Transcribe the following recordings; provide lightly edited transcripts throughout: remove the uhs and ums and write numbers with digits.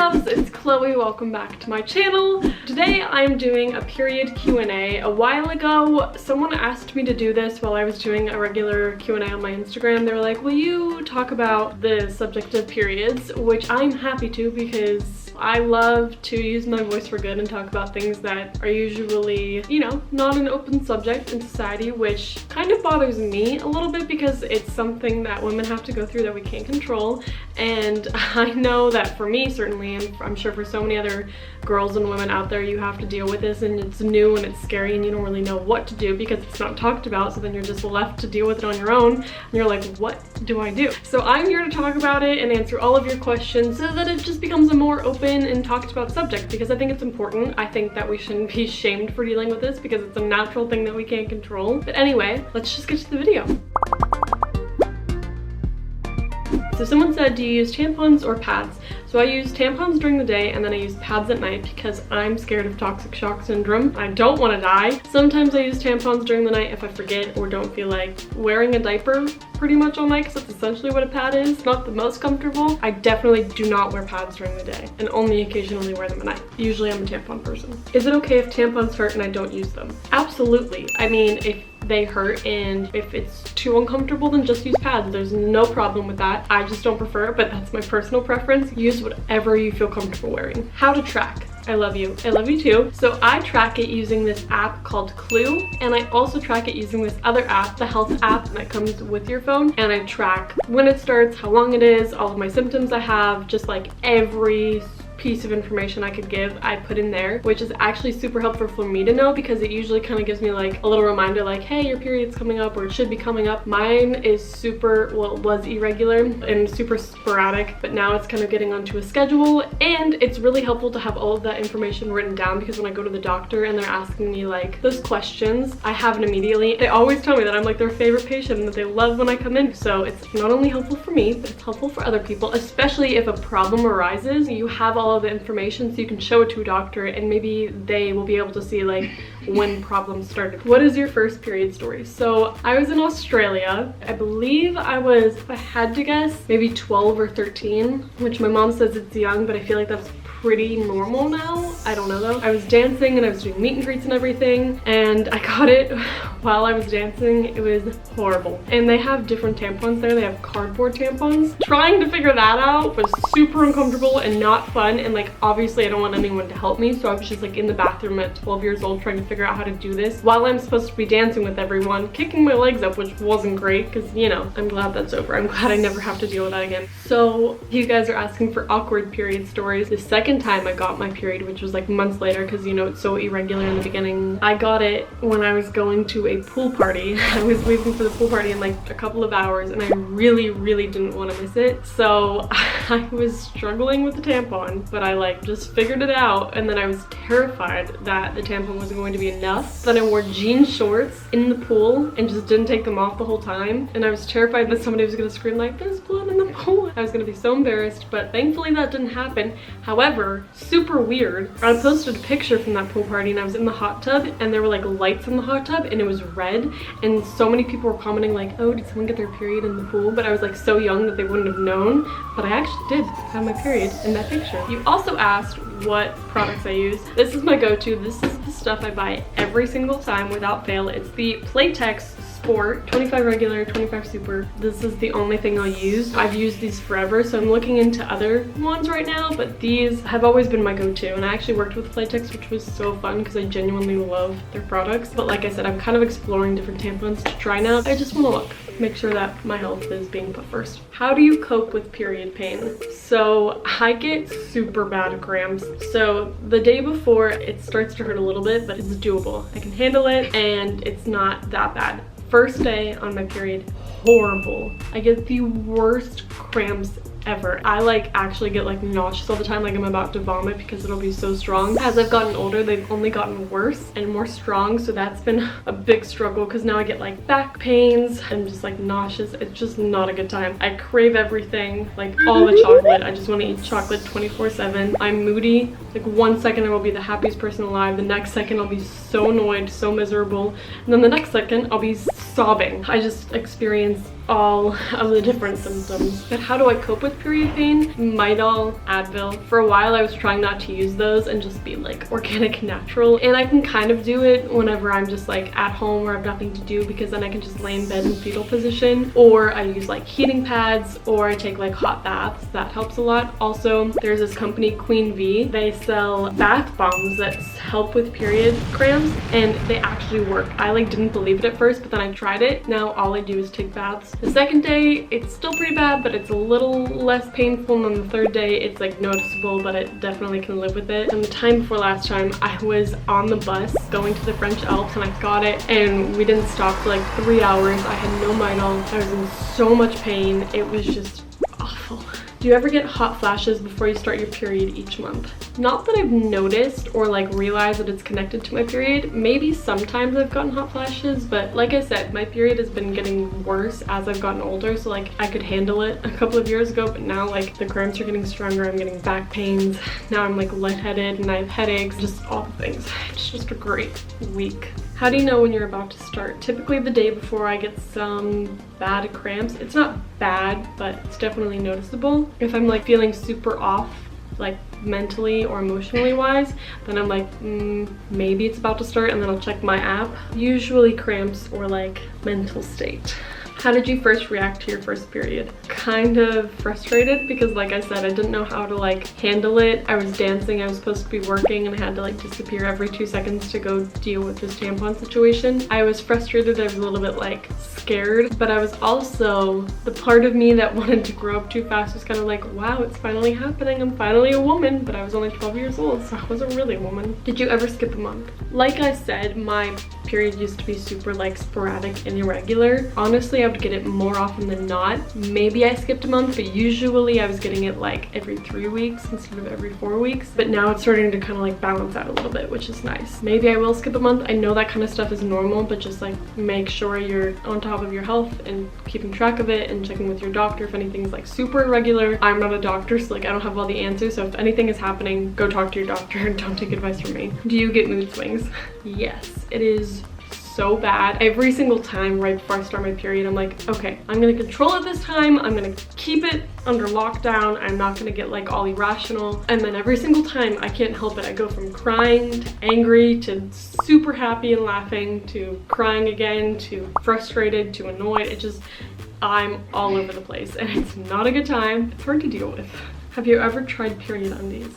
loves, it's Chloe. Welcome back to my channel. Today I'm doing a period Q&A. A while ago, someone asked me to do this while I was doing a regular Q&A on my Instagram. They were like, will you talk about the subject of periods? Which I'm happy to, because I love to use my voice for good and talk about things that are usually, you know, not an open subject in society, which kind of bothers me a little bit because it's something that women have to go through that we can't control. And I know that for me, certainly, and I'm sure for so many other girls and women out there, you have to deal with this, and it's new and it's scary and you don't really know what to do because it's not talked about. So then you're just left to deal with it on your own and you're like, what do I do? So I'm here to talk about it and answer all of your questions so that it just becomes a more open and talked about subject, because I think it's important. I think that we shouldn't be shamed for dealing with this because it's a natural thing that we can't control. But anyway, let's just get to the video. So someone said, do you use tampons or pads? So I use tampons during the day and then I use pads at night because I'm scared of toxic shock syndrome. I don't want to die. Sometimes I use tampons during the night if I forget or don't feel like wearing a diaper pretty much all night, because that's essentially what a pad is. Not the most comfortable. I definitely do not wear pads during the day and only occasionally wear them at night. Usually I'm a tampon person. Is it okay if tampons hurt and I don't use them? Absolutely. I mean, if they hurt and if it's too uncomfortable, then just use pads. There's no problem with that. I just don't prefer it, but that's my personal preference. Use whatever you feel comfortable wearing. How to track. I love you. I love you too. So I track it using this app called Chlo, and I also track it using this other app, the health app that comes with your phone. And I track when it starts, how long it is, all of my symptoms I have, just like every piece of information I could give, I put in there, which is actually super helpful for me to know because it usually kind of gives me like a little reminder like, hey, your period's coming up or it should be coming up. Mine is super, well, it was irregular and super sporadic, but now it's kind of getting onto a schedule, and it's really helpful to have all of that information written down because when I go to the doctor and they're asking me like those questions, I have it immediately. They always tell me that I'm like their favorite patient and that they love when I come in. So it's not only helpful for me, but it's helpful for other people, especially if a problem arises. You have all of the information so you can show it to a doctor and maybe they will be able to see like when problems started. What is your first period story? So I was in Australia. I believe I was, if I had to guess, maybe 12 or 13, which my mom says it's young, but I feel like that's pretty normal now. I don't know though. I was dancing and I was doing meet and greets and everything, and I got it while I was dancing. It was horrible. And they have different tampons there. They have cardboard tampons. Trying to figure that out was super uncomfortable and not fun, and like obviously I don't want anyone to help me, so I was just like in the bathroom at 12 years old trying to figure out how to do this while I'm supposed to be dancing with everyone, kicking my legs up, which wasn't great because, you know, I'm glad that's over. I'm glad I never have to deal with that again. So you guys are asking for awkward period stories. The second time I got my period, which was like months later because, you know, it's so irregular in the beginning, I got it when I was going to a pool party. I was leaving for the pool party in like a couple of hours and I really didn't want to miss it, so I was struggling with the tampon, but I like just figured it out, and then I was terrified that the tampon wasn't going to be enough. Then I wore jean shorts in the pool and just didn't take them off the whole time, and I was terrified that somebody was gonna scream like, there's blood in the pool. I was gonna be so embarrassed, but thankfully that didn't happen. However, super weird, I posted a picture from that pool party and I was in the hot tub and there were like lights in the hot tub and it was red, and so many people were commenting like, oh, did someone get their period in the pool? But I was like so young that they wouldn't have known, but I actually did have my period in that picture. You also asked what products I use. This is my go-to. This is the stuff I buy every single time without fail. It's the Playtex Sport 25 regular, 25 super. This is the only thing I'll use. I've used these forever, so I'm looking into other ones right now, but these have always been my go-to. And I actually worked with Playtex, which was so fun because I genuinely love their products. But like I said, I'm kind of exploring different tampons to try now. I just want to look, make sure that my health is being put first. How do you cope with period pain? So I get super bad cramps. So the day before it starts to hurt a little bit, but it's doable. I can handle it and it's not that bad. First day on my period, horrible. I get the worst cramps ever. I like actually get like nauseous all the time, like I'm about to vomit because it'll be so strong. As I've gotten older, they've only gotten worse and more strong, so that's been a big struggle because now I get like back pains. I'm just like nauseous. It's just not a good time. I crave everything, like all the chocolate. I just want to eat chocolate 24/7. I'm moody. Like 1 second I will be the happiest person alive, the next second I'll be so annoyed, so miserable, and then the next second I'll be sobbing. I just experience all of the different symptoms. But how do I cope with period pain? Midol, Advil. For a while I was trying not to use those and just be like organic, natural. And I can kind of do it whenever I'm just like at home or I have nothing to do, because then I can just lay in bed in fetal position, or I use like heating pads, or I take like hot baths. That helps a lot. Also, there's this company, Queen V. They sell bath bombs that help with period cramps, and they actually work. I like didn't believe it at first, but then I tried it. Now all I do is take baths. The second day it's still pretty bad, but it's a little less painful, and on the third day it's like noticeable, but it definitely can live with it. And the time before last time, I was on the bus going to the French Alps and I got it, and we didn't stop for like 3 hours. I had no midol. I was in so much pain. It was just awful. Do you ever get hot flashes before you start your period each month? Not that I've noticed or like realized that it's connected to my period. Maybe sometimes I've gotten hot flashes, but like I said, my period has been getting worse as I've gotten older. So like I could handle it a couple of years ago, but now like the cramps are getting stronger. I'm getting back pains. Now I'm like lightheaded and I have headaches, just all the things. It's just a great week. How do you know when you're about to start? Typically the day before I get some bad cramps. It's not bad, but it's definitely noticeable. If I'm like feeling super off, like mentally or emotionally wise, then I'm like, maybe it's about to start, and then I'll check my app. Usually cramps or like mental state. How did you first react to your first period? Kind of frustrated, because like I said, I didn't know how to like handle it. I was dancing, I was supposed to be working, and I had to like disappear every 2 seconds to go deal with this tampon situation. I was frustrated, I was a little bit like scared, but I was also, the part of me that wanted to grow up too fast was kind of like, wow, it's finally happening. I'm finally a woman, but I was only 12 years old, so I wasn't really a woman. Did you ever skip a month? Like I said, my period used to be super like sporadic and irregular. Honestly, I would get it more often than not. Maybe I skipped a month, but usually I was getting it like every 3 weeks instead of every 4 weeks. But now it's starting to kind of like balance out a little bit, which is nice. Maybe I will skip a month. I know that kind of stuff is normal, but just like make sure you're on top of your health and keeping track of it and checking with your doctor if anything's like super irregular. I'm not a doctor, so like I don't have all the answers. So if anything is happening, go talk to your doctor and don't take advice from me. Do you get mood swings? Yes, it is so bad. Every single time right before I start my period, I'm like, okay, I'm gonna control it this time. I'm gonna keep it under lockdown. I'm not gonna get like all irrational. And then every single time, I can't help it. I go from crying to angry to super happy and laughing to crying again to frustrated to annoyed. It just, I'm all over the place and it's not a good time. It's hard to deal with. Have you ever tried period undies?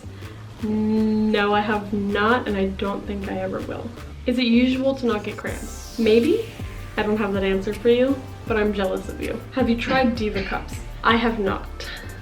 No, I have not, and I don't think I ever will. Is it usual to not get cramps? Maybe. I don't have that answer for you, but I'm jealous of you. Have you tried Diva cups? I have not.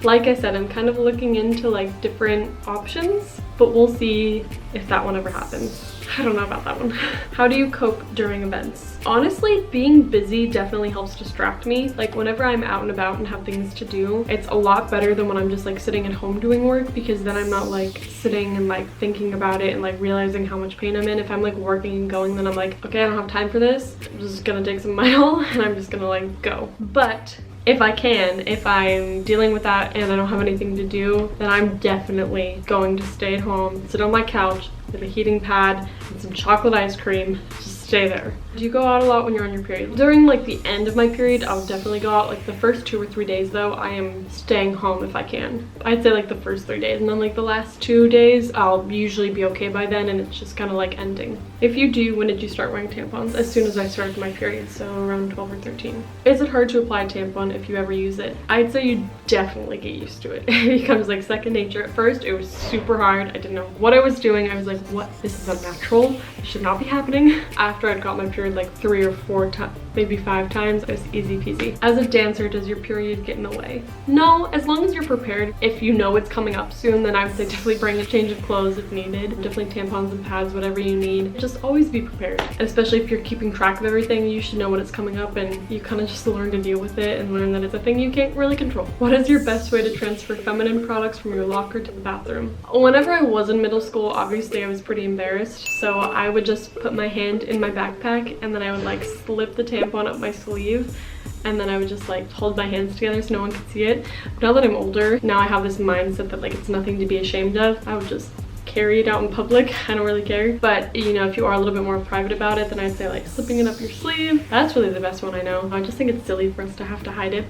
Like I said, I'm kind of looking into like different options, but we'll see if that one ever happens. I don't know about that one. How do you cope during events? Honestly, being busy definitely helps distract me. Like whenever I'm out and about and have things to do, it's a lot better than when I'm just like sitting at home doing work, because then I'm not like sitting and like thinking about it and like realizing how much pain I'm in. If I'm like working and going, then I'm like, okay, I don't have time for this. I'm just gonna take some midol and I'm just gonna like go. But if I can, if I'm dealing with that and I don't have anything to do, then I'm definitely going to stay at home, sit on my couch with a heating pad and some chocolate ice cream. Just stay there. Do you go out a lot when you're on your period? During like the end of my period, I'll definitely go out. Like the first 2 or 3 days though, I am staying home if I can. I'd say like the first 3 days, and then like the last 2 days, I'll usually be okay by then, and it's just kind of like ending. If you do, when did you start wearing tampons? As soon as I started my period, so around 12 or 13. Is it hard to apply a tampon if you ever use it? I'd say you definitely get used to it. It becomes like second nature. At first, it was super hard. I didn't know what I was doing. I was like, what? This is unnatural. This should not be happening. After I'd got my period like 3 or 4 times, maybe 5 times, it was easy peasy. As a dancer, does your period get in the way? No, as long as you're prepared. If you know it's coming up soon, then I would say definitely bring a change of clothes if needed. Definitely tampons and pads, whatever you need. Just always be prepared. And especially if you're keeping track of everything, you should know when it's coming up, and you kind of just learn to deal with it and learn that it's a thing you can't really control. What is your best way to transfer feminine products from your locker to the bathroom? Whenever I was in middle school, obviously I was pretty embarrassed, so I would just put my hand in my backpack and then I would like slip the tampon up my sleeve, and then I would just like hold my hands together so no one could see it. But now that I'm older, now I have this mindset that like it's nothing to be ashamed of. I would just carry it out in public. I don't really care. But you know, if you are a little bit more private about it, then I'd say like slipping it up your sleeve. That's really the best one I know. I just think it's silly for us to have to hide it.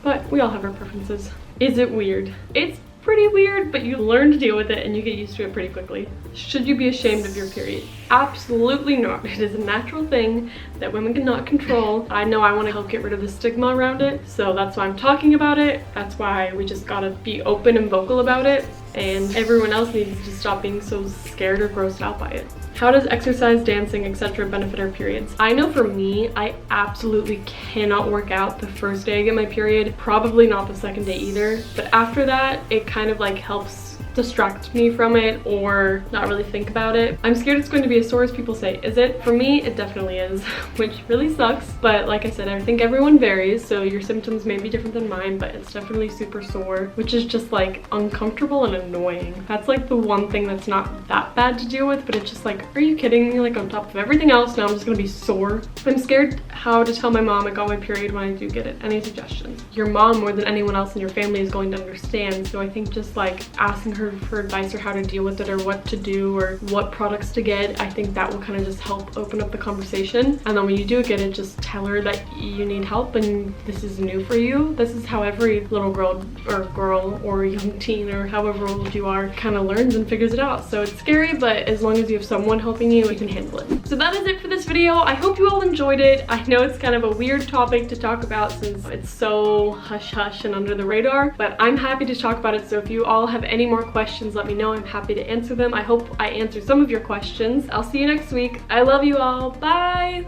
But we all have our preferences. Is it weird? It's pretty weird, but you learn to deal with it and you get used to it pretty quickly. Should you be ashamed of your period? Absolutely not. It is a natural thing that women cannot control. I know I want to help get rid of the stigma around it, so that's why I'm talking about it. That's why we just gotta be open and vocal about it, and everyone else needs to stop being so scared or grossed out by it. How does exercise, dancing, etc. benefit our periods? I know for me, I absolutely cannot work out the first day I get my period, probably not the second day either, but after that, it kind of like helps distract me from it or not really think about it. I'm scared it's going to be as sore as people say. Is it? For me, it definitely is, which really sucks. But like I said, I think everyone varies, so your symptoms may be different than mine, but it's definitely super sore, which is just like uncomfortable and annoying. That's like the one thing that's not that bad to deal with, but it's just like, are you kidding me? Like on top of everything else, now I'm just gonna be sore. I'm scared how to tell my mom I got my period when I do get it. Any suggestions? Your mom, more than anyone else in your family, is going to understand, so I think just like asking her for advice or how to deal with it or what to do or what products to get, I think that will kind of just help open up the conversation. And then when you do get it, just tell her that you need help and this is new for you. This is how every little girl or young teen or however old you are kind of learns and figures it out. So it's scary, but as long as you have someone helping you, you can handle it. So that is it for this video. I hope you all enjoyed it. I know it's kind of a weird topic to talk about since it's so hush hush and under the radar, but I'm happy to talk about it. So if you all have any more questions, let me know. I'm happy to answer them. I hope I answered some of your questions. I'll see you next week. I love you all. Bye!